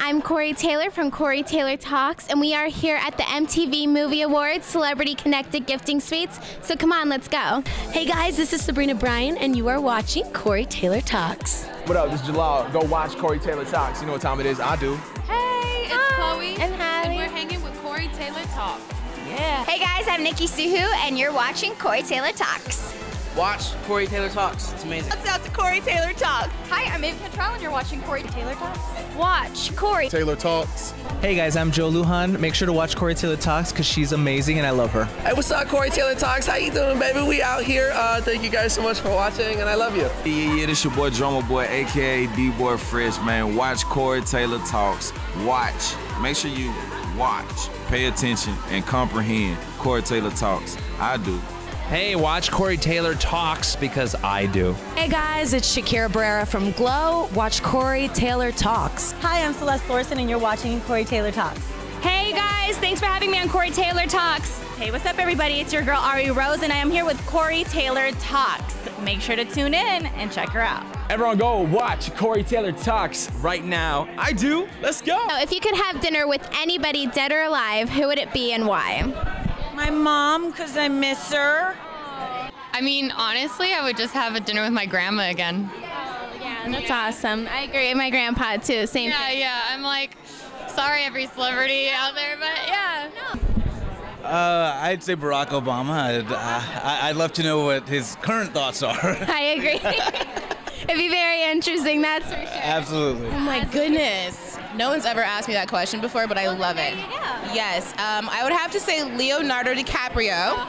I'm Corey Taylor from Corey Taylor Talks, and we are here at the MTV Movie Awards Celebrity Connected Gifting Suites. So come on, let's go. Hey guys, this is Sabrina Bryan, and you are watching Corey Taylor Talks. What up, this is Jalal. Go watch Corey Taylor Talks. You know what time it is, I do. Hey, it's Chloe. And Hallie. And we're hanging with Corey Taylor Talks. Yeah. Hey guys, I'm Nikki Suhu, and you're watching Corey Taylor Talks. Watch Corey Taylor Talks. It's amazing. What's out to Corey Taylor Talks? Hi, I'm Ava Cantrell, and you're watching Corey Taylor Talks. Watch Corey Taylor Talks. Hey guys, I'm Joe Lujan. Make sure to watch Corey Taylor Talks because she's amazing and I love her. Hey, what's up, Corey Taylor Talks? How you doing, baby? We out here. Thank you guys so much for watching, and I love you. Yeah, this your boy Drummer Boy, aka D-Boy Fresh, man. Watch Corey Taylor Talks. Watch. Make sure you watch, pay attention, and comprehend Corey Taylor Talks. I do. Hey, watch Corey Taylor Talks because I do. Hey guys, it's Shakira Barrera from Glow. Watch Corey Taylor Talks. Hi, I'm Celeste Thorson, and you're watching Corey Taylor Talks. Hey guys, thanks for having me on Corey Taylor Talks. Hey, what's up, everybody? It's your girl Ari Rose, and I am here with Corey Taylor Talks. Make sure to tune in and check her out. Everyone go watch Corey Taylor Talks right now. I do. Let's go. So if you could have dinner with anybody, dead or alive, who would it be and why? My mom, because I miss her. I mean, honestly, I would just have a dinner with my grandma again. Yeah, that's awesome. I agree. My grandpa too. Same thing. Yeah. I'm like, sorry, every celebrity out there, but yeah. I'd say Barack Obama. I'd love to know what his current thoughts are. I agree. It'd be very interesting, that's for sure. Absolutely. Oh my goodness. No one's ever asked me that question before, but I love it. Yes, I would have to say Leonardo DiCaprio.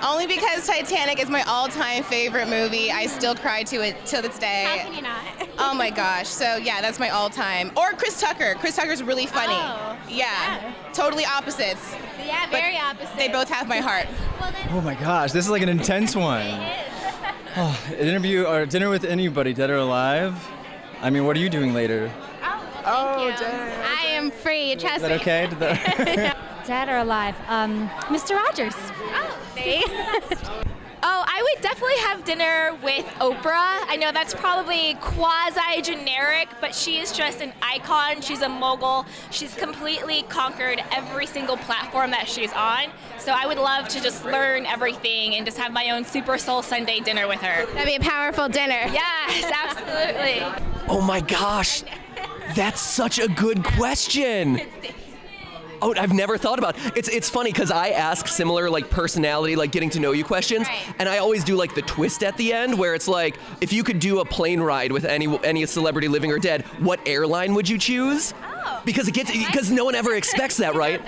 Only because Titanic is my all-time favorite movie. I still cry to it till this day. How can you not? Oh my gosh. So yeah, that's my all-time. Or Chris Tucker. Chris Tucker's really funny. Oh, yeah. Totally opposites. Yeah, very opposite. They both have my heart. Well, then, Oh my gosh, this is like an intense one. it is. Oh, an interview or dinner with anybody, dead or alive? I mean, what are you doing later? Oh, thank you. I am free, trust Is that me. okay? Did that- Dead or alive? Mr. Rogers. Oh, see? Oh, I would definitely have dinner with Oprah. I know that's probably quasi-generic, but she is just an icon. She's a mogul. She's completely conquered every single platform that she's on. So I would love to just learn everything and just have my own Super Soul Sunday dinner with her. That'd be a powerful dinner. Yes, absolutely. Oh my gosh, that's such a good question. Oh, I've never thought about it. It's funny because I ask similar like personality, like getting to know you questions, and I always do like the twist at the end where it's like, if you could do a plane ride with any celebrity living or dead, what airline would you choose? Oh. Because no one ever expects that, right?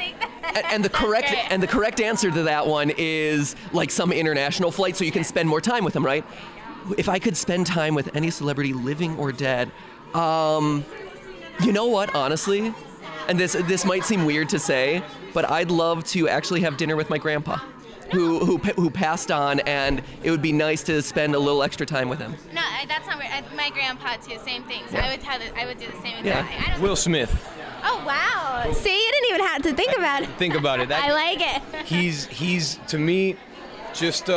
And the correct answer to that one is like some international flight, so you can spend more time with them, right? If I could spend time with any celebrity living or dead, you know what? Honestly. And this might seem weird to say, but I'd love to actually have dinner with my grandpa, who passed on, and it would be nice to spend a little extra time with him. No, that's not weird. My grandpa too, same thing. So I would do the same Yeah. exact thing. Will Smith. Oh wow! See, you didn't even have to think about it. Think about it. I like it. He's to me just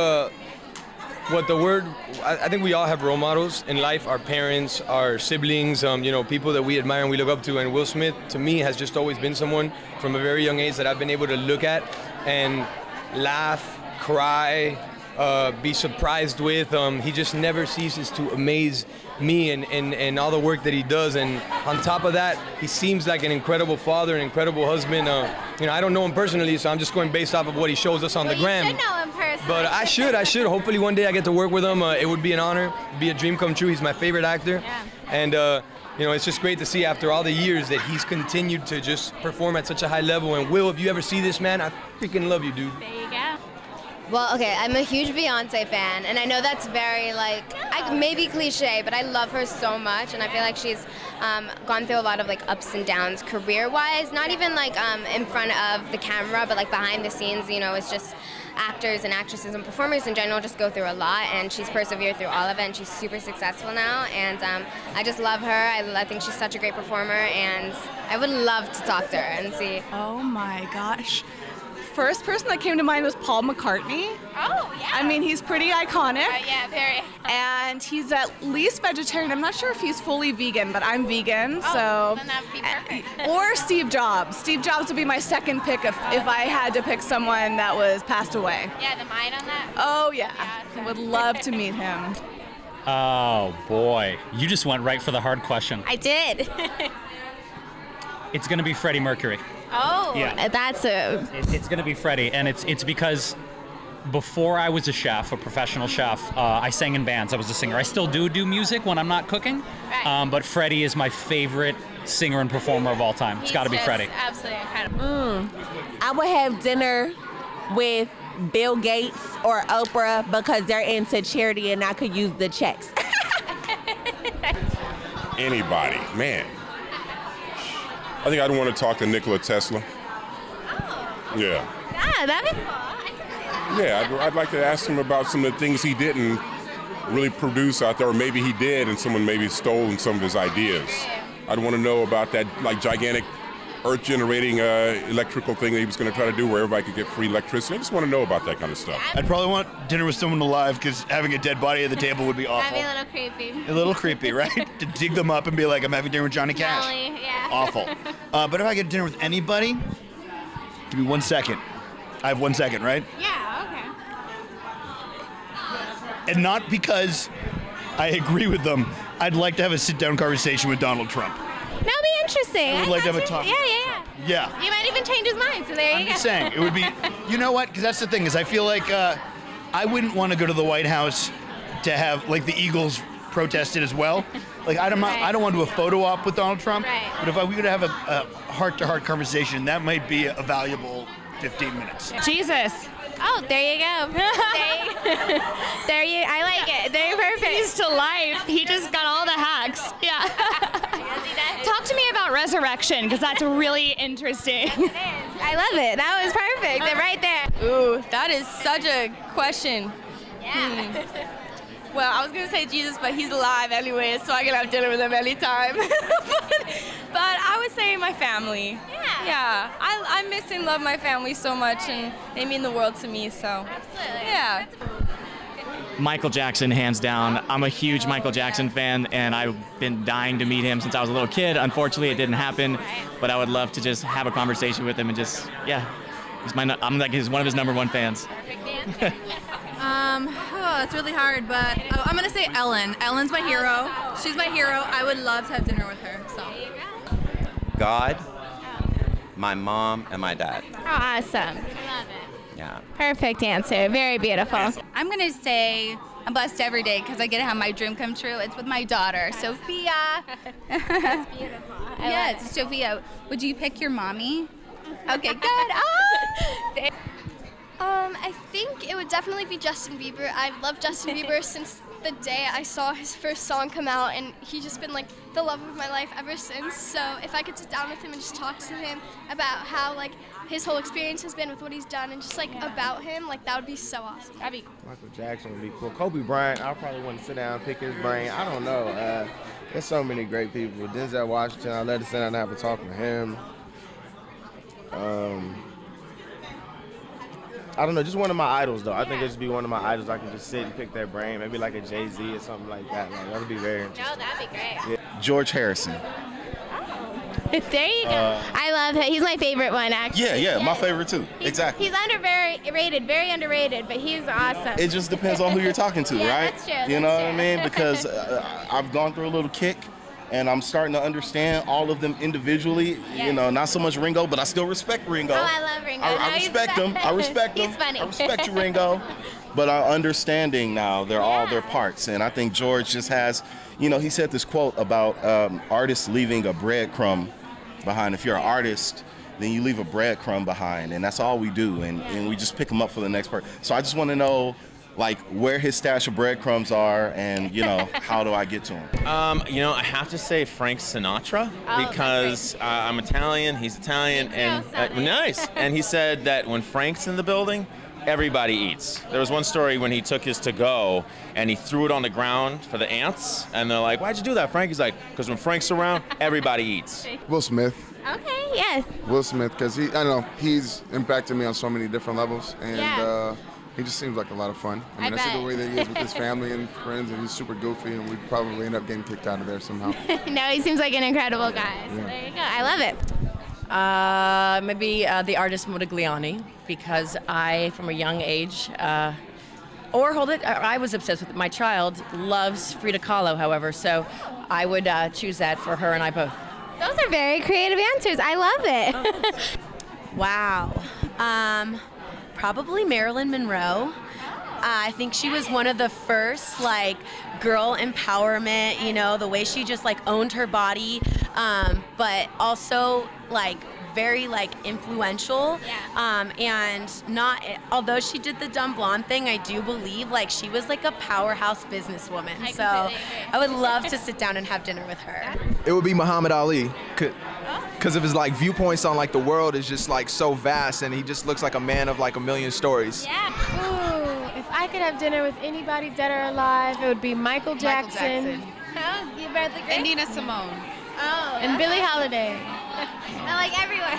what the word. I think we all have role models in life. Our parents, our siblings, people that we admire and we look up to. And Will Smith, to me, has just always been someone from a very young age that I've been able to look at and laugh, cry, be surprised with. He just never ceases to amaze me and all the work that he does. And on top of that, he seems like an incredible father, an incredible husband. I don't know him personally, so I'm just going based off of what he shows us on the gram. You should know him personally. But I should. Hopefully one day I get to work with him. It would be an honor, be a dream come true. He's my favorite actor. Yeah. And it's just great to see after all the years that he's continued to just perform at such a high level. And Will, if you ever see this, man, I freaking love you, dude. There you go. Well, okay, I'm a huge Beyonce fan, and I know that's very, maybe cliche, but I love her so much, and I feel like she's gone through a lot of, ups and downs career-wise, not even, in front of the camera, but, behind the scenes, it's just actors and actresses and performers in general just go through a lot, and she's persevered through all of it, and she's super successful now, and I just love her. I think she's such a great performer, and I would love to talk to her and see. Oh my gosh. first person that came to mind was Paul McCartney. Oh, yeah. I mean, he's pretty iconic. Yeah, very. And he's at least vegetarian. I'm not sure if he's fully vegan, but I'm vegan, so. Then that would be perfect. Or Steve Jobs. Steve Jobs would be my second pick if I had to pick someone that was passed away. Yeah, the mind on that. Oh, yeah. Would love to meet him. Oh, boy. You just went right for the hard question. I did. It's going to be Freddie Mercury. Oh, Yeah. that's a. It's going to be Freddie, and it's because before I was a chef, a professional chef, I sang in bands. I was a singer. I still do music when I'm not cooking, but Freddie is my favorite singer and performer of all time. It's got to be Freddie. Absolutely incredible. I would have dinner with Bill Gates or Oprah because they're into charity and I could use the checks. Anybody, man. I think I'd want to talk to Nikola Tesla. Oh. Yeah. Yeah, that'd be cool. Yeah, I'd like to ask him about some of the things he didn't really produce out there, or maybe he did and someone maybe stole some of his ideas. I'd want to know about that like gigantic earth-generating electrical thing that he was going to try to do where everybody could get free electricity. I just want to know about that kind of stuff. I'd probably want dinner with someone alive because having a dead body at the table would be awful. That'd be a little creepy. A little creepy, right? To dig them up and be like, I'm having dinner with Johnny Cash. Smelly, yeah. Awful. But if I get dinner with anybody, give me 1 second. I have 1 second, right? Yeah, okay. And not because I agree with them. I'd like to have a sit-down conversation with Donald Trump. That'd be interesting. I would like to have a talk. Yeah. Yeah. You might even change his mind, so there you go. I'm just saying, it would be, you know what? Because that's the thing, is I feel like I wouldn't want to go to the White House to have, like, the Eagles protested as well. Like, I don't want to do a photo op with Donald Trump, but if we could have a heart-to-heart conversation, that might be a valuable 15 minutes. Jesus. Oh, there you go. I like it. Very perfect. He's to life. He just got all the hacks. Yeah. Talk to me about resurrection, because that's really interesting. I love it. That was perfect. They're right there. Ooh, that is such a question. Yeah. Well, I was going to say Jesus, but he's alive anyway, so I can have dinner with him anytime. but I would say my family. Yeah. I miss and love my family so much, and they mean the world to me, so. Absolutely. Yeah. Michael Jackson, hands down. I'm a huge Michael Jackson fan, and I've been dying to meet him since I was a little kid. Unfortunately, it didn't happen, but I would love to just have a conversation with him and just, yeah. I'm like one of his #1 fans. It's really hard, but I'm gonna say Ellen. Ellen's my hero. She's my hero. I would love to have dinner with her. So. God, my mom, and my dad. Awesome. I love it. Yeah. Perfect answer. Very beautiful. I'm going to say I'm blessed every day because I get to have my dream come true. It's with my daughter, Sophia. That's beautiful. Yes, Sophia. Would you pick your mommy? Okay, good. I think it would definitely be Justin Bieber. I've loved Justin Bieber since the day I saw his first song come out, and he's just been like the love of my life ever since. So if I could sit down with him and just talk to him about how like his whole experience has been with what he's done and just like about him, like that would be so awesome. That'd be cool. Michael Jackson would be cool. Kobe Bryant, I probably want to sit down and pick his brain. I don't know. There's so many great people. Denzel Washington, I'd love to sit down and have a talk with him. I don't know, just one of my idols though. I think it'd just be one of my idols. I can just sit and pick their brain, maybe like a Jay-Z or something like that. Like, that would be very interesting. No, that'd be great. Yeah. George Harrison. There you go. I love him. He's my favorite one, actually. Yeah, my favorite too. Exactly. He's underrated, very underrated, but he's awesome. It just depends on who you're talking to, Yeah, right? that's true, You know that's what I mean? Because I've gone through a little kick, and I'm starting to understand all of them individually. Yes. You know, not so much Ringo, but I still respect Ringo. Oh, I love Ringo. I respect him. I respect him. He's funny. I respect you, Ringo. But I'm understanding now they're all their parts, and I think George just has, you know, he said this quote about artists leaving a breadcrumb behind. If you're an artist, then you leave a breadcrumb behind, and that's all we do, and we just pick them up for the next part. So I just want to know, like, where his stash of breadcrumbs are, and you know, how do I get to him? You know, I have to say Frank Sinatra because I'm Italian, he's Italian, and nice. And he said that when Frank's in the building, everybody eats. There was one story when he took his to-go and he threw it on the ground for the ants, and they're like, "Why'd you do that, Frank?" He's like, "Because when Frank's around, everybody eats." Will Smith. Okay, yeah. Will Smith, because I don't know, he's impacted me on so many different levels, and he just seems like a lot of fun. I mean, I see the way that he is with his family and friends, and he's super goofy, and we'd probably end up getting kicked out of there somehow. No, he seems like an incredible guy. So there you go. I love it. Maybe the artist Modigliani, because I, from a young age, I was obsessed with it. My child loves Frida Kahlo, however, so I would choose that for her and I both. Those are very creative answers. I love it. Wow. Probably Marilyn Monroe. I think she was one of the first, like, girl empowerment, you know, the way she just, like, owned her body, but also, like, very, like, influential, and not, although she did the dumb blonde thing, I do believe, like, she was, like, a powerhouse businesswoman, so I would love to sit down and have dinner with her. It would be Muhammad Ali, because of his, like, viewpoints on, like, the world is just, like, so vast, and he just looks like a man of, like, a million stories. Yeah. Ooh, if I could have dinner with anybody dead or alive, it would be Michael Jackson. And Nina Simone. Oh. And Billie Holiday. I like everyone.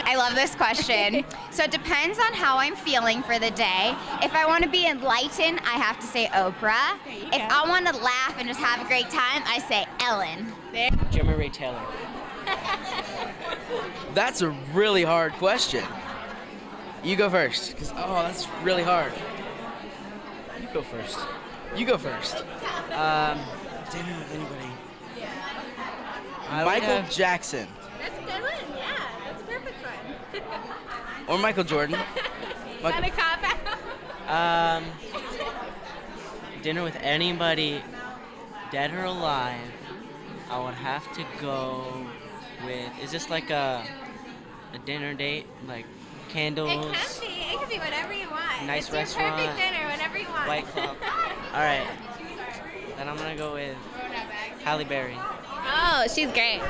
I love this question. So it depends on how I'm feeling for the day. If I want to be enlightened, I have to say Oprah. If I want to laugh and just have a great time, I say Ellen. Jimmy Ray Taylor. That's a really hard question. You go first, because that's really hard. You go first. You go first. Dinner with anybody. Michael Jackson. That's a good one. Yeah, that's a perfect one. Or Michael Jordan. Not a cop out. Dinner with anybody, dead or alive, I would have to go with, is this like a dinner date? Like candles? It can be whatever you want. Nice it's restaurant. Your perfect dinner, whenever you want. White Club. All right. Then I'm going to go with Halle Berry. Oh, she's great.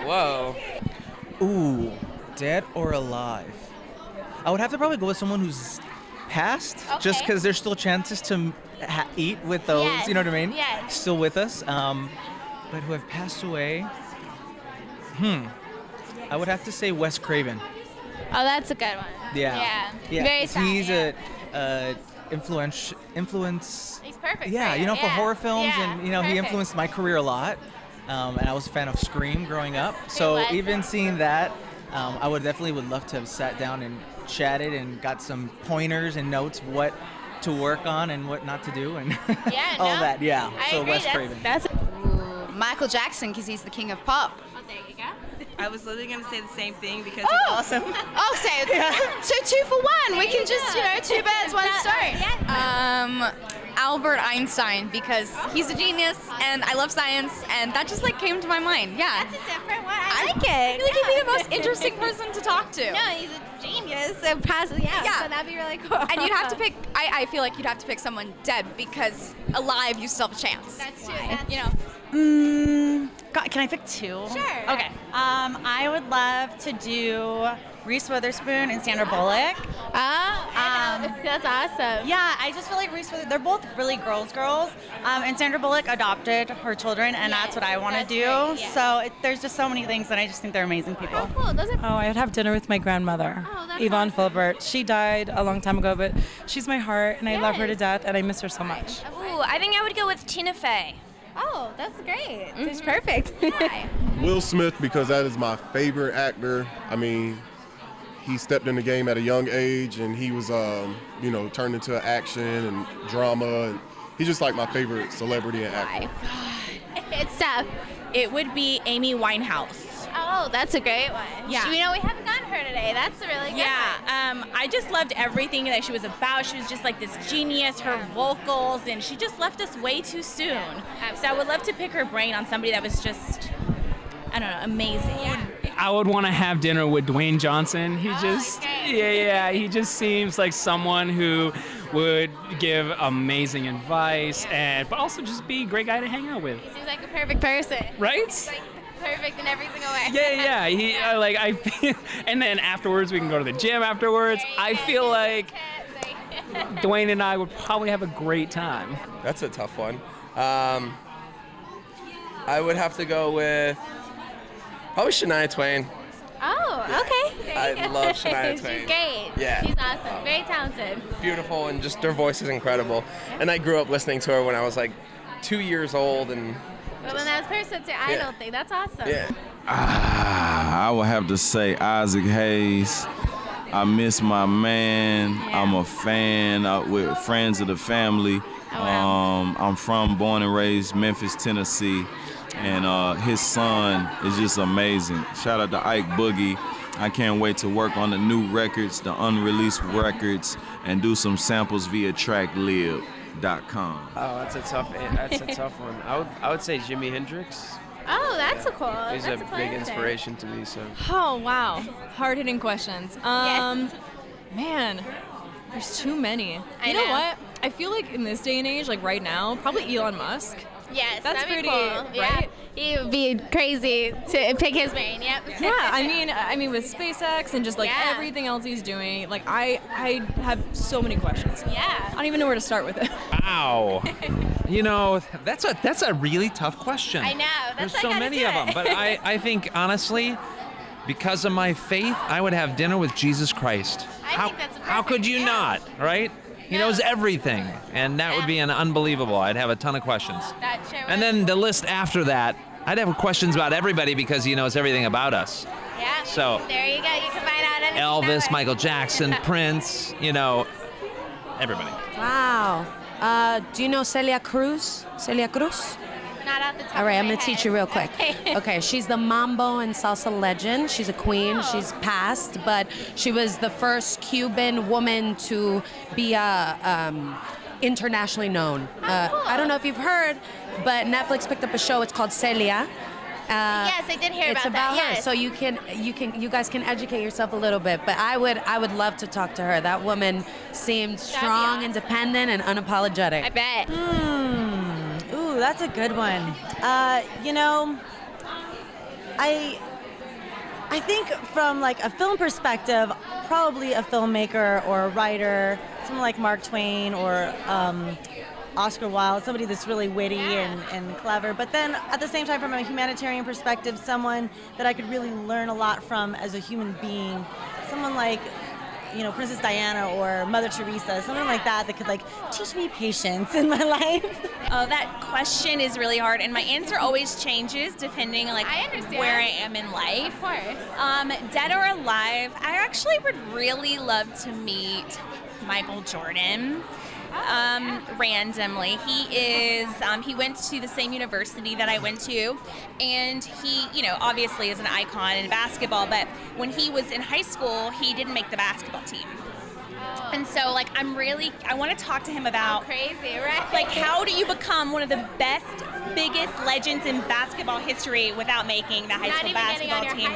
Whoa. Ooh, dead or alive? I would have to probably go with someone who's passed, just because there's still chances to eat with those, you know what I mean? Yes. Still with us, but who have passed away. I would have to say Wes Craven. Oh, that's a good one. Yeah. Very sad. He's a influence. He's perfect. Yeah, you know, for horror films, Yeah, and you know, he influenced my career a lot. And I was a fan of Scream growing up, so even seeing that, I would love to have sat down and chatted and got some pointers and notes what to work on and what not to do, and all that. Yeah. I agree. Wes Craven. Michael Jackson, because he's the king of pop. Oh, there you go. I was literally going to say the same thing because he's awesome. Oh, so 2 for 1. We can just, two birds, one stone. Albert Einstein, because he's a genius and I love science, and that just like came to my mind. Yeah. That's a different one. I like it. I feel like he'd be the most interesting person to talk to. No, he's a genius. So that'd be really cool. And you'd have to pick, I feel like you'd have to pick someone dead, because alive you still have a chance. That's true. God, can I pick 2? Sure. Okay. I would love to do Reese Witherspoon and Sandra Bullock. That's awesome. Yeah, I just feel like Reese Witherspoon, they're both really girls. And Sandra Bullock adopted her children, and that's what I want to do. Great, yeah. So there's just so many things that I just think they're amazing people. Oh, cool. Those are I would have dinner with my grandmother, Yvonne Filbert. She died a long time ago, but she's my heart, and I love her to death, and I miss her so much. Ooh, I think I would go with Tina Fey. Oh, that's great. That's perfect. Will Smith, because that is my favorite actor. I mean, he stepped in the game at a young age, and he was, turned into action and drama. And he's just like my favorite celebrity and actor. It's tough. It would be Amy Winehouse. Oh, that's a great one. Yeah. We haven't gotten her today. That's a really good one. I just loved everything that she was about. She was just like this genius, her vocals, and she just left us way too soon. Yeah, so I would love to pick her brain on somebody that was just, I don't know, amazing. Yeah. I would want to have dinner with Dwayne Johnson. He he just seems like someone who would give amazing advice, but also just be a great guy to hang out with. He seems like a perfect person. Right? He's like perfect in every single way. Yeah. He I feel, and then afterwards we can go to the gym afterwards. I feel like Dwayne and I would probably have a great time. That's a tough one. I would have to go with Probably Shania Twain. Oh, okay. I love Shania Twain. She's great. Yeah. She's awesome. Very talented. Beautiful, and just her voice is incredible. And I grew up listening to her when I was like 2 years old, and Well, then that's person's your idol thing. That's awesome. yeah. I would have to say Isaac Hayes. I miss my man. I'm a fan with friends of the family. I'm born and raised Memphis, Tennessee, and his son is just amazing. Shout out to Ike Boogie. I can't wait to work on the new records, the unreleased records, and do some samples via tracklib.com. Oh, that's a tough one. I would say Jimi Hendrix. Oh, that's a cool. He's a big inspiration to me. So. Oh wow, hard-hitting questions. Man, there's too many. I You know know. what? I feel like in this day and age, like right now, probably Elon Musk. Yes, That's that'd be pretty, cool. Yeah. right? He would be crazy to pick his brain. Yep. Yeah, I mean with SpaceX and just like Yeah. everything else he's doing, like I have so many questions. Yeah. I don't even know where to start with it. Wow. You know, that's a really tough question. I know. That's There's why I so gotta many do of them, it. but I think honestly, because of my faith, I would have dinner with Jesus Christ. I think that's How could you not, right? He knows everything, and that would be an unbelievable. I'd have a ton of questions. That sure And then the list after that, I'd have questions about everybody because he knows everything about us. Yeah. So There you go. You can find out anything Elvis, that way. Michael Jackson, Prince, everybody. Wow. Do you know Celia Cruz? Celia Cruz? Not off the top All right, of I'm my gonna teach head. you real quick. Okay, she's the mambo and salsa legend. She's a queen. Oh. She's passed, but she was the first Cuban woman to be internationally known. I don't know if you've heard, but Netflix picked up a show. It's called Celia. Yes, I did hear it's about that, her. yes. So you guys can educate yourself a little bit. But I would love to talk to her. That woman seemed strong, independent, and unapologetic. I bet. Ooh, that's a good one. You know, I think from like a film perspective, probably a filmmaker or a writer, someone like Mark Twain or Oscar Wilde, somebody that's really witty and clever. But then at the same time, from a humanitarian perspective, someone that I could really learn a lot from as a human being, someone like, you know, Princess Diana or Mother Teresa, someone like that that could like teach me patience in my life. Oh, that question is really hard, and my answer always changes depending like where I am in life. Of course. Dead or alive, I actually would really love to meet Michael Jordan. Randomly, he went to the same university that I went to, and he, obviously is an icon in basketball, but when he was in high school, he didn't make the basketball team. And so, I want to talk to him about crazy, right? Like, how do you become one of the best, biggest legends in basketball history without making the high school basketball team?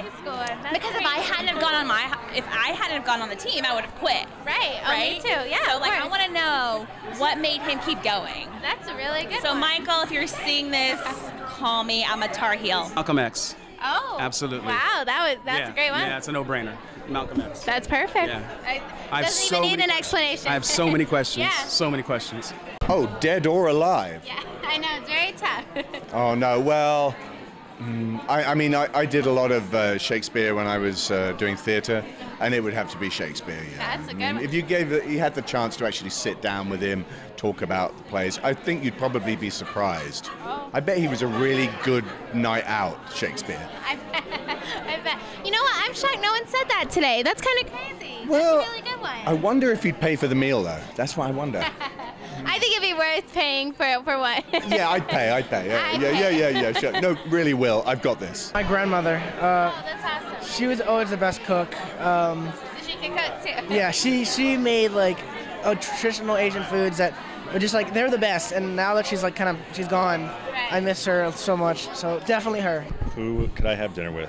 Because if I hadn't have gone on the team, I would have quit. Right. Oh, Right? me too. Yeah. So, of I course. want to know what made him keep going. That's a really good So, one. Michael, if you're seeing this, call me. I'm a Tar Heel. Malcolm X. Oh. Absolutely. Wow, that's a great one. Yeah, it's a no-brainer. Malcolm X. That's perfect. Yeah. Doesn't even need an explanation. I have so many questions. Yeah. So many questions. Oh, dead or alive? Yeah, I know, it's very tough. Oh, no. Well, I did a lot of Shakespeare when I was doing theatre, and it would have to be Shakespeare, yeah. That's a good one. If you had the chance to actually sit down with him, talk about the plays, I think you'd probably be surprised. Oh. I bet he was a really good night out, Shakespeare. I bet. You know what? I'm shocked no one said that today. That's kind of crazy. Well, That's a really good one. I wonder if he'd pay for the meal, though. That's what I wonder. I think it'd be worth paying for one. Yeah, I'd pay. Yeah, sure. No, really, Will, I've got this. My grandmother. That's awesome. She was always the best cook. So she can cook too. Yeah, she made like traditional Asian foods that were just like they're the best. And now that she's gone, I miss her so much. So definitely her. Who could I have dinner with?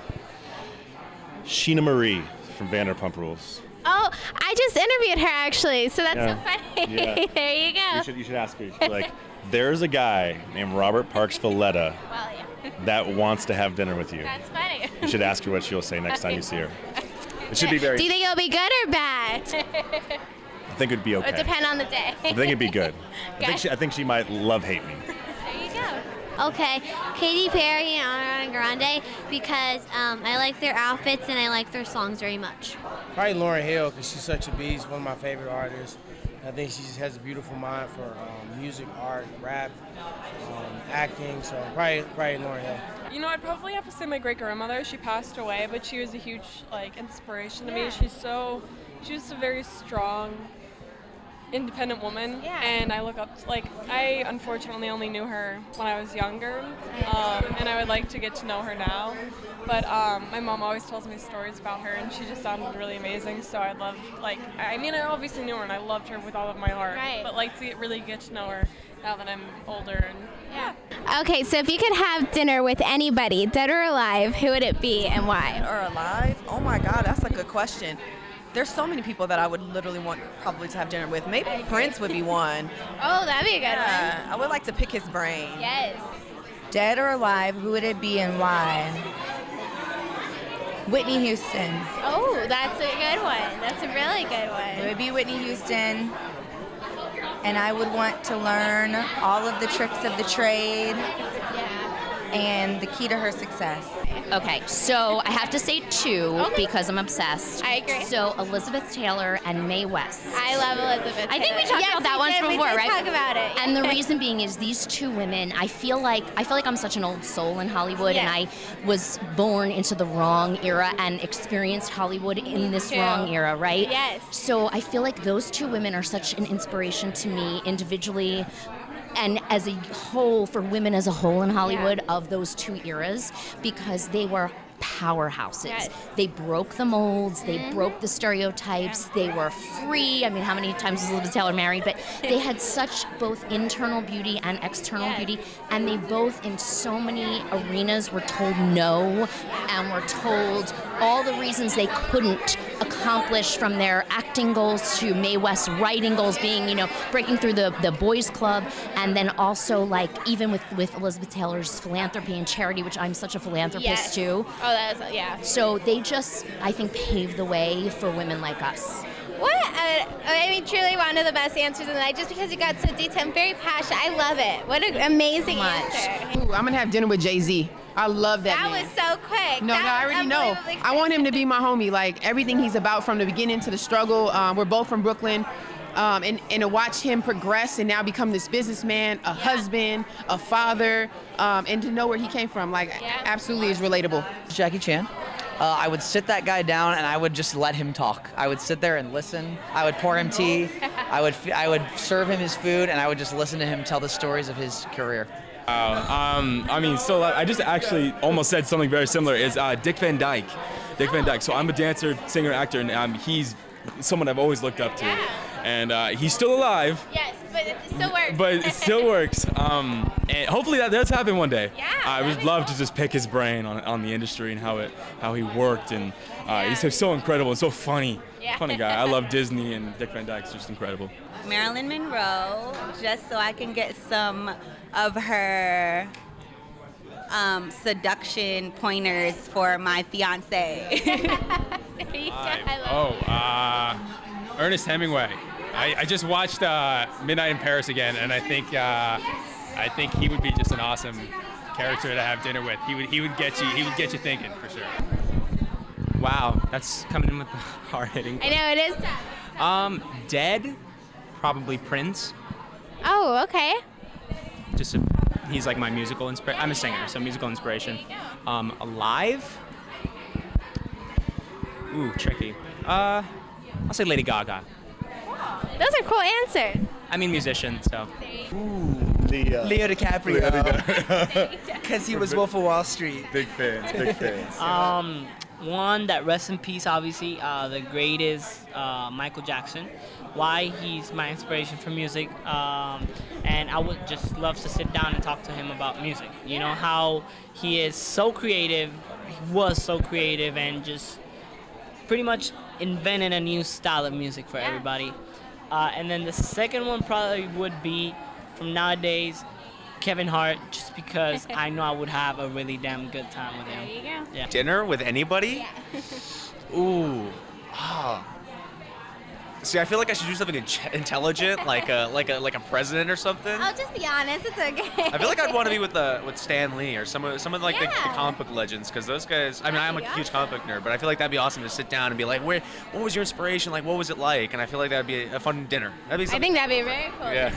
Sheena Marie from Vanderpump Rules. Oh, I just interviewed her actually, so that's Yeah. so funny. Yeah. There you go. You should ask her. You should be like, there's a guy named Robert Parks Valletta that wants to have dinner with you. That's funny. You should ask her what she'll say next time you see her. It should be very. Do you think it'll be good or bad? I think it'd be okay. It would depend on the day. I think it'd be good. I think she might love hate me. There you go. Okay, Katy Perry and Ariana Grande because I like their outfits and I like their songs very much. Probably Lauryn Hill because she's such a beast, one of my favorite artists. I think she just has a beautiful mind for music, art, rap, acting, so probably Lauryn Hill. You know, I'd probably have to say my great-grandmother. She passed away, but she was a huge, inspiration to me. She was a very strong, independent woman, and I look up, I unfortunately only knew her when I was younger, and I would like to get to know her now, but my mom always tells me stories about her, and she just sounded really amazing, so I'd love, I obviously knew her, and I loved her with all of my heart, but to really get to know her now that I'm older, and Okay, so if you could have dinner with anybody, dead or alive, who would it be and why? Or alive? Oh my God, that's a good question. There's so many people that I would literally want probably to have dinner with. Maybe Prince would be one. Oh, that'd be a good one. I would like to pick his brain. Yes. Dead or alive, who would it be and why? Whitney Houston. Oh, that's a good one. That's a really good one. It would be Whitney Houston. And I would want to learn all of the tricks of the trade and the key to her success. Okay, so I have to say two because I'm obsessed. I agree. So Elizabeth Taylor and Mae West. I love Elizabeth I think we Taylor. talked about that once before, we did right? talk about it. And the reason being is these two women, I feel like I'm such an old soul in Hollywood, and I was born into the wrong era and experienced Hollywood in this wrong era, right? Yes. So I feel like those two women are such an inspiration to me individually, and as a whole, for women as a whole in Hollywood of those two eras, because they were powerhouses. Yes. They broke the molds, they broke the stereotypes, they were free. I mean, how many times was Elizabeth Taylor married? But they had such both internal beauty and external beauty, and they both, in so many arenas, were told no, and were told all the reasons they couldn't accomplish, from their acting goals to Mae West's writing goals being, breaking through the boys club, and then also even with Elizabeth Taylor's philanthropy and charity, which I'm such a philanthropist too. Oh, that's, yeah. So they just, I think, paved the way for women like us. What? Truly one of the best answers of the night, just because you got so detailed and very passionate. I love it. What an amazing answer. Ooh, I'm going to have dinner with Jay-Z. I love that man. That was so quick. No, I already know. I want him to be my homie. Everything he's about from the beginning to the struggle. We're both from Brooklyn. And to watch him progress and now become this businessman, a husband, a father, and to know where he came from, absolutely is relatable. Jackie Chan. I would sit that guy down and I would just let him talk. I would sit there and listen. I would pour him tea. I would serve him his food, and I would just listen to him tell the stories of his career. I just actually almost said something very similar. It's Dick Van Dyke. Dick Van Dyke. So I'm a dancer, singer, actor, and he's someone I've always looked up to. And he's still alive. Yes, but it still works. But it still works. And hopefully that does happen one day. Yeah, I would love to just pick his brain on the industry and how he worked. And he's so incredible and so funny. Yeah. Funny guy. I love Disney, and Dick Van Dyke's just incredible. Marilyn Monroe, just so I can get some of her seduction pointers for my fiance. Ernest Hemingway. I just watched Midnight in Paris again, and I think he would be just an awesome character to have dinner with. He would get you thinking for sure. Wow, that's coming in with the hard-hitting. I know, it is tough. Dead, probably Prince. Oh, okay. He's like my musical inspiration. I'm a singer, so musical inspiration. Alive? Ooh, tricky. I'll say Lady Gaga. Those are cool answers. I mean musician, so. Leo DiCaprio. Because he was Wolf of Wall Street. Big fans. One that rests in peace, obviously. The great is Michael Jackson. Why? He's my inspiration for music. And I would just love to sit down and talk to him about music. You know, how he is so creative, he was so creative, and just pretty much invented a new style of music for everybody. And then the second one probably would be, from nowadays, Kevin Hart, just because I know I would have a really damn good time with him. There you go. Yeah. Dinner with anybody? Yeah. Ooh. See, I feel like I should do something intelligent, like a president or something. Oh, just be honest. It's okay. I feel like I'd want to be with Stan Lee or some of like the comic book legends, because those guys. I mean, I'm a huge comic book nerd, but I feel like that'd be awesome to sit down and be like, what was your inspiration? Like, what was it like? And I feel like that'd be a fun dinner. I think that'd be very cool. Yeah.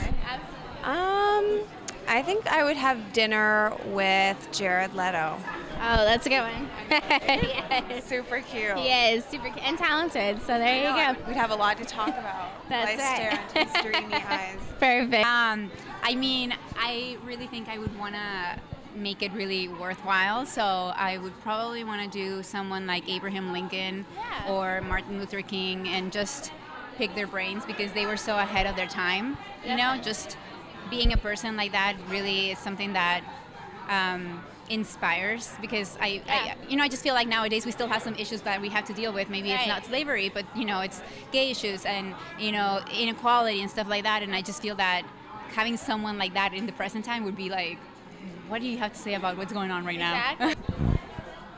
Absolutely. I think I would have dinner with Jared Leto. Oh, that's a good one. Yes. Super cute. He is super cute and talented. So there you go. We'd have a lot to talk about. That's I stare right. into his dreamy eyes. Perfect. I mean, I really think I would want to make it really worthwhile. So I would probably want to do someone like Abraham Lincoln or Martin Luther King and just pick their brains because they were so ahead of their time. You know, just being a person like that really is something that inspires, because I just feel like nowadays we still have some issues that we have to deal with. Maybe it's not slavery, but it's gay issues and inequality and stuff like that. And I just feel that having someone like that in the present time would be like, what do you have to say about what's going on right now?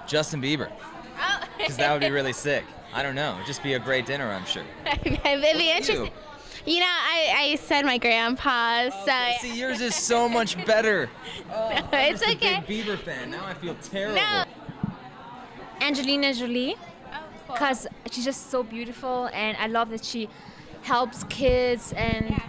Justin Bieber. Oh. Because that would be really sick. I don't know. It'd just be a great dinner, I'm sure. It'd be interesting. You know, I said my grandpa, so... See, yours is so much better. Oh, I'm it's just okay. a big Bieber fan. Now I feel terrible. No. Angelina Jolie, cool. because she's just so beautiful, and I love that she helps kids and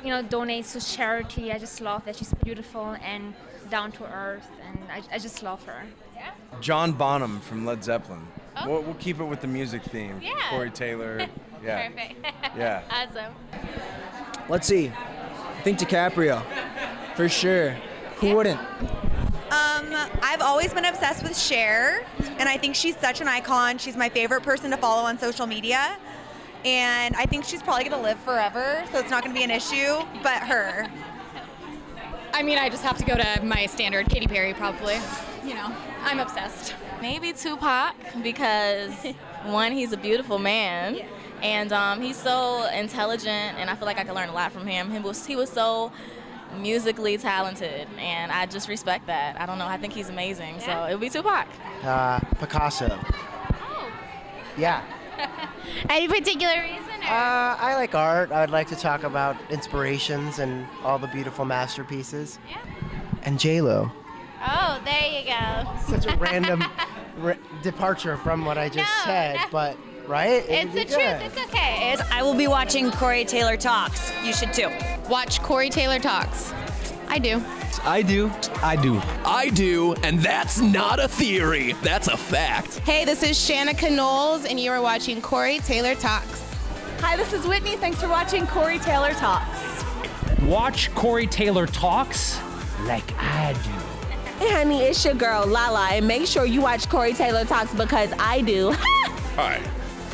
donates to charity. I just love that she's beautiful and down to earth, and I just love her. Yeah. John Bonham from Led Zeppelin. Oh. We'll keep it with the music theme. Yeah. Corey Taylor. Yeah. Perfect. Yeah. Awesome. Let's see. I think DiCaprio, for sure. Who wouldn't? I've always been obsessed with Cher, and I think she's such an icon. She's my favorite person to follow on social media, and I think she's probably gonna live forever, so it's not gonna be an issue, but her. I mean, I just have to go to my standard Katy Perry, probably. I'm obsessed. Maybe Tupac, because one, he's a beautiful man, and he's so intelligent, and I feel like I could learn a lot from him. He was so musically talented, and I just respect that. I don't know, I think he's amazing, so it would be Tupac. Picasso. Oh. Yeah. Any particular reason? I like art. I would like to talk about inspirations and all the beautiful masterpieces. Yeah. And J-Lo. Oh, there you go. Such a random departure from what I just said, but right? It's the truth. It's okay. I will be watching Corey Taylor Talks. You should too. Watch Corey Taylor Talks. I do. I do. I do. I do, and that's not a theory. That's a fact. Hey, this is Shanika Knowles, and you are watching Corey Taylor Talks. Hi, this is Whitney. Thanks for watching Corey Taylor Talks. Watch Corey Taylor Talks like I do. Hey, honey, it's your girl, Lala, and make sure you watch Corey Taylor Talks because I do. Hi,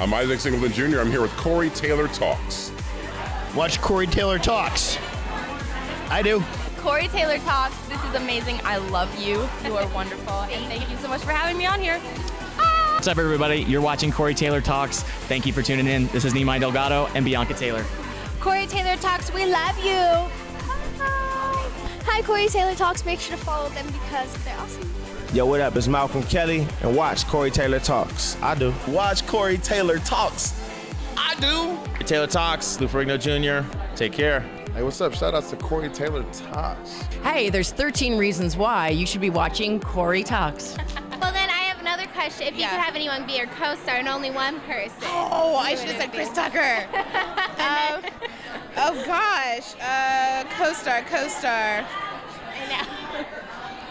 I'm Isaac Singleton Jr. I'm here with Corey Taylor Talks. Watch Corey Taylor Talks. I do. Corey Taylor Talks. This is amazing. I love you. You are wonderful. And thank you so much for having me on here. What's up, everybody? You're watching Corey Taylor Talks. Thank you for tuning in. This is Nimai Delgado and Bianca Taylor. Corey Taylor Talks, we love you. Hi, Corey Taylor Talks. Make sure to follow them because they're awesome. Yo, what up? It's Malcolm Kelly, and watch Corey Taylor Talks. I do. Watch Corey Taylor Talks. I do. Taylor Talks, Lou Ferrigno Jr. Take care. Hey, what's up? Shout outs to Corey Taylor Talks. Hey, there's 13 reasons why you should be watching Corey Talks. Well, then I have another question. If you could have anyone be your co-star and only one person. Oh, I should have said Chris Tucker. Oh gosh, co-star. I know.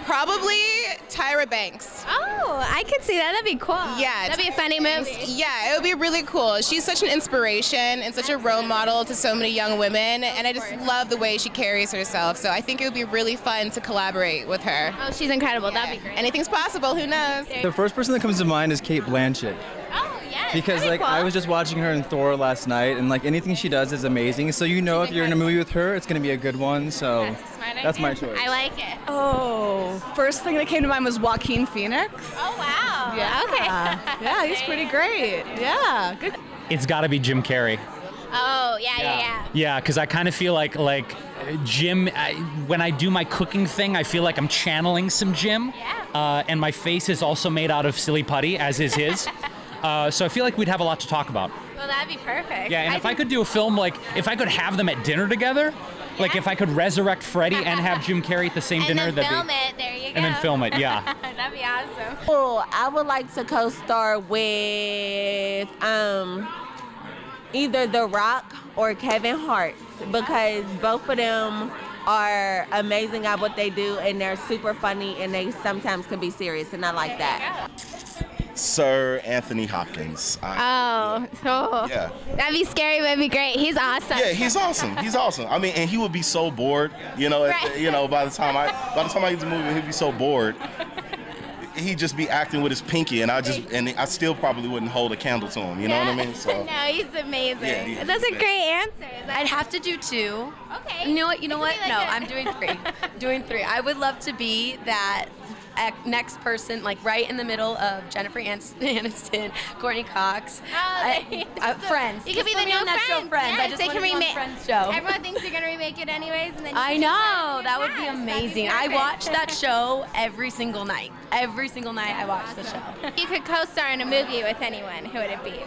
Probably Tyra Banks. Oh, I could see that. That'd be cool. Yeah. That'd be a funny movie. Yeah, it would be really cool. She's such an inspiration and such a role model to so many young women, and I just love the way she carries herself. So I think it would be really fun to collaborate with her. Oh, she's incredible. That'd be great. Anything's possible. Who knows? The first person that comes to mind is Cate Blanchett. Oh, yes. Because that'd be cool. I was just watching her in Thor last night, and anything she does is amazing. So if you're in a movie with her, it's gonna be a good one. So that's my choice. I like it. Oh, first thing that came to mind was Joaquin Phoenix. Oh, wow. Yeah. Okay. Yeah, he's pretty great. Yeah, good. It's got to be Jim Carrey. Oh, yeah. Yeah, because I kind of feel like Jim, when I do my cooking thing, I feel like I'm channeling some Jim. Yeah. And my face is also made out of silly putty, as is his. So I feel like we'd have a lot to talk about. Well, Well, that'd be perfect. Yeah, and if I could do a film, like, if I could have them at dinner together, like if I could resurrect Freddie and have Jim Carrey at the same dinner, and then film it. There you go. And then film it, yeah. That'd be awesome. Oh, I would like to co-star with either The Rock or Kevin Hart, because both of them are amazing at what they do, and they're super funny, and they sometimes can be serious, and I like that. Sir Anthony Hopkins. Oh. Yeah. That'd be scary, but it'd be great. He's awesome. Yeah, he's awesome. He's awesome. I mean, and he would be so bored, you know. Right. You know, by the time I get to the movie, he'd be so bored. He'd just be acting with his pinky, and I still probably wouldn't hold a candle to him. You know what I mean? So. No, he's amazing. Yeah, Those are great answers. I'd have to do 2. Okay. You know what? Like No, I'm doing 3. Doing 3. I would love to be that next person, like right in the middle of Jennifer Aniston, Courtney Cox, Friends. You could be Just the new on that show, Friends. Yes, I just they want can to be on remake. Friends show. Everyone thinks you're gonna remake it anyways, and then you I can do know, it. that would be amazing. I watch that show every single night. Every single night I watch the show. You could co-star in a movie with anyone. Who would it be?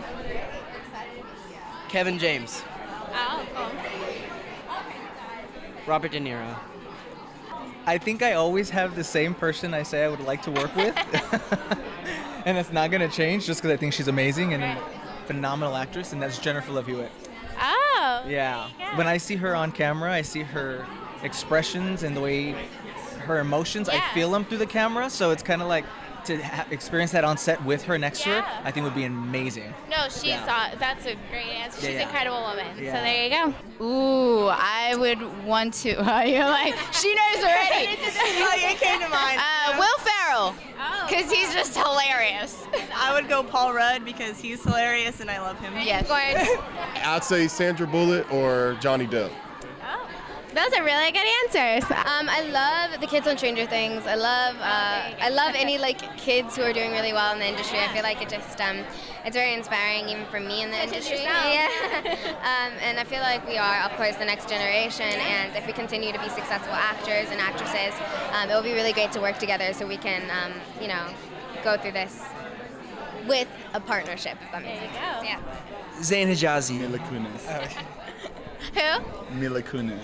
Kevin James. Oh, cool. Robert De Niro. I think I always have the same person I say I would like to work with. And it's not going to change just because I think she's amazing and a phenomenal actress, and that's Jennifer Love Hewitt. Oh. Yeah. When I see her on camera, I see her expressions and the way her emotions, I feel them through the camera. So it's kind of like to experience that on set with her next to her, I think would be amazing. No, she's that's a great answer. She's an incredible woman. Yeah. So there you go. Ooh, I would want to. You're like, she knows already. It came to mind. Will Ferrell, because he's just hilarious. I would go Paul Rudd because he's hilarious and I love him. Yes. I'd say Sandra Bullock or Johnny Depp. Those are really good answers. I love the kids on Stranger Things. I love any like kids who are doing really well in the industry. I feel like it just it's very inspiring even for me in the industry. Yeah. And I feel like we are, of course, the next generation. And if we continue to be successful actors and actresses, it will be really great to work together so we can, go through this with a partnership. If that makes sense. Yeah. Zayn Hijazi. Mila Kunis. Who? Mila Kunis.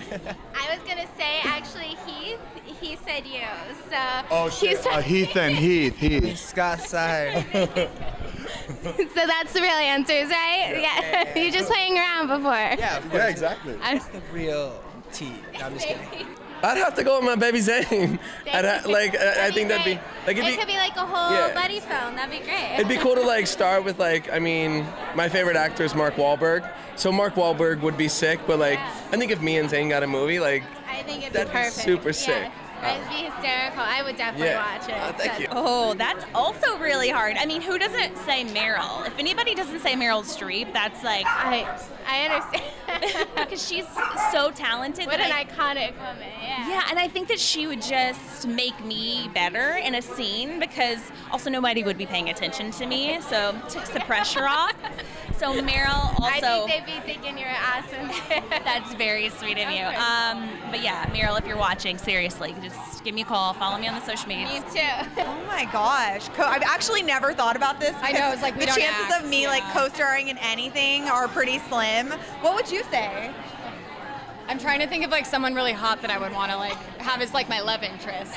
I was gonna say actually Heath. He said you. So. Oh shit. Heath and Heath. Scott Sire. So that's the real answers, right? Yeah. You're just playing around before. Yeah, exactly. That's the real tea. No, I'm just kidding. I'd have to go with my baby Zayn. I think that'd be like it could be like a whole buddy film. That'd be great. It'd be cool to like start with my favorite actor is Mark Wahlberg. So Mark Wahlberg would be sick, but I think if me and Zayn got a movie, I think it'd be that'd perfect. be super sick. It'd be hysterical. I would definitely watch it. Thank you. Oh, that's also really hard. I mean, who doesn't say Meryl? If anybody doesn't say Meryl Streep, that's like I understand because she's so talented. What an iconic woman. Yeah. Yeah, and I think that she would just make me better in a scene because also nobody would be paying attention to me, so it takes the pressure off. So Meryl also. I think they'd be thinking you're awesome. That's very sweet of you. But yeah, Meryl, if you're watching, seriously, just give me a call. Follow me on the social media. Me too. Oh my gosh, I've actually never thought about this. I know, it's like we the don't chances act, of me like co-starring in anything are pretty slim. What would you say? I'm trying to think of like someone really hot that I would want to like have as like my love interest.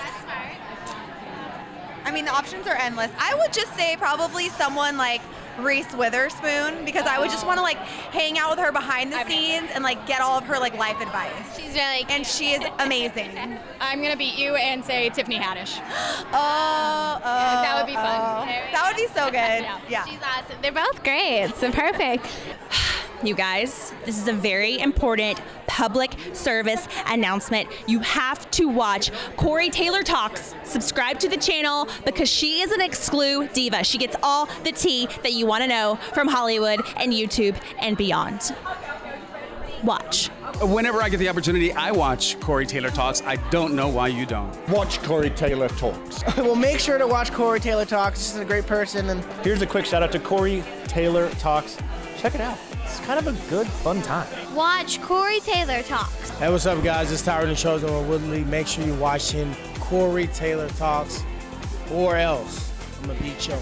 I mean, the options are endless. I would just say probably someone like Reese Witherspoon because I would just want to like hang out with her behind the scenes and like get all of her like life advice. She's really cute. And she is amazing. I'm gonna beat you and say Tiffany Haddish. That would be fun. That would be so good. Yeah. She's awesome. They're both great. It's perfect. You guys, this is a very important public service announcement. You have to watch Corey Taylor Talks. Subscribe to the channel because she is an exclu diva. She gets all the tea that you want to know from Hollywood and YouTube and beyond. Watch. Whenever I get the opportunity, I watch Corey Taylor Talks. I don't know why you don't. Watch Corey Taylor Talks. Well, make sure to watch Corey Taylor Talks. She's a great person. And here's a quick shout out to Corey Taylor Talks. Check it out. It's kind of a good, fun time. Watch Corey Taylor Talks. Hey, what's up, guys? It's Tyron the Chosen with Woodley. Make sure you're watching Corey Taylor Talks, or else I'm gonna beat you.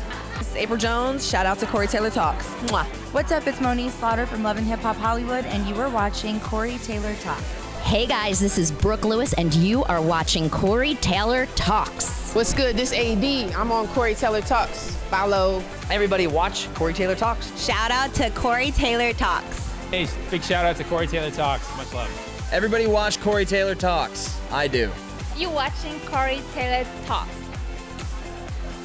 April Jones. Shout out to Corey Taylor Talks. Mwah. What's up? It's Monique Slaughter from Love and Hip Hop Hollywood, and you are watching Corey Taylor Talks. Hey guys, this is Brooke Lewis, and you are watching Corey Taylor Talks. What's good? This AD. I'm on Corey Taylor Talks. Follow. Everybody watch Corey Taylor Talks. Shout out to Corey Taylor Talks. Hey, big shout out to Corey Taylor Talks. Much love. Everybody watch Corey Taylor Talks. I do. You watching Corey Taylor Talks.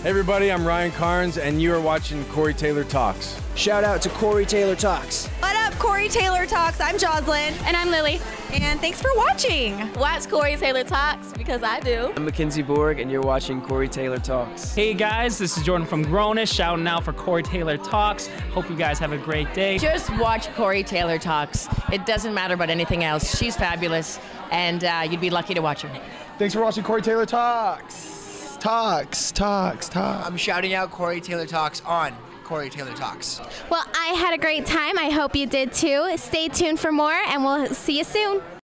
Hey everybody, I'm Ryan Carnes, and you are watching Corey Taylor Talks. Shout out to Corey Taylor Talks. What up, Corey Taylor Talks? I'm Jocelyn. And I'm Lily. And thanks for watching. Watch Corey Taylor Talks because I do. I'm Mackenzie Borg, and you're watching Corey Taylor Talks. Hey guys, this is Jordan from Grownish, shouting out for Corey Taylor Talks. Hope you guys have a great day. Just watch Corey Taylor Talks. It doesn't matter about anything else. She's fabulous, and you'd be lucky to watch her. Thanks for watching Corey Taylor Talks. Talks. I'm shouting out Corey Taylor Talks on Corey Taylor Talks. Well, I had a great time. I hope you did too. Stay tuned for more, and we'll see you soon.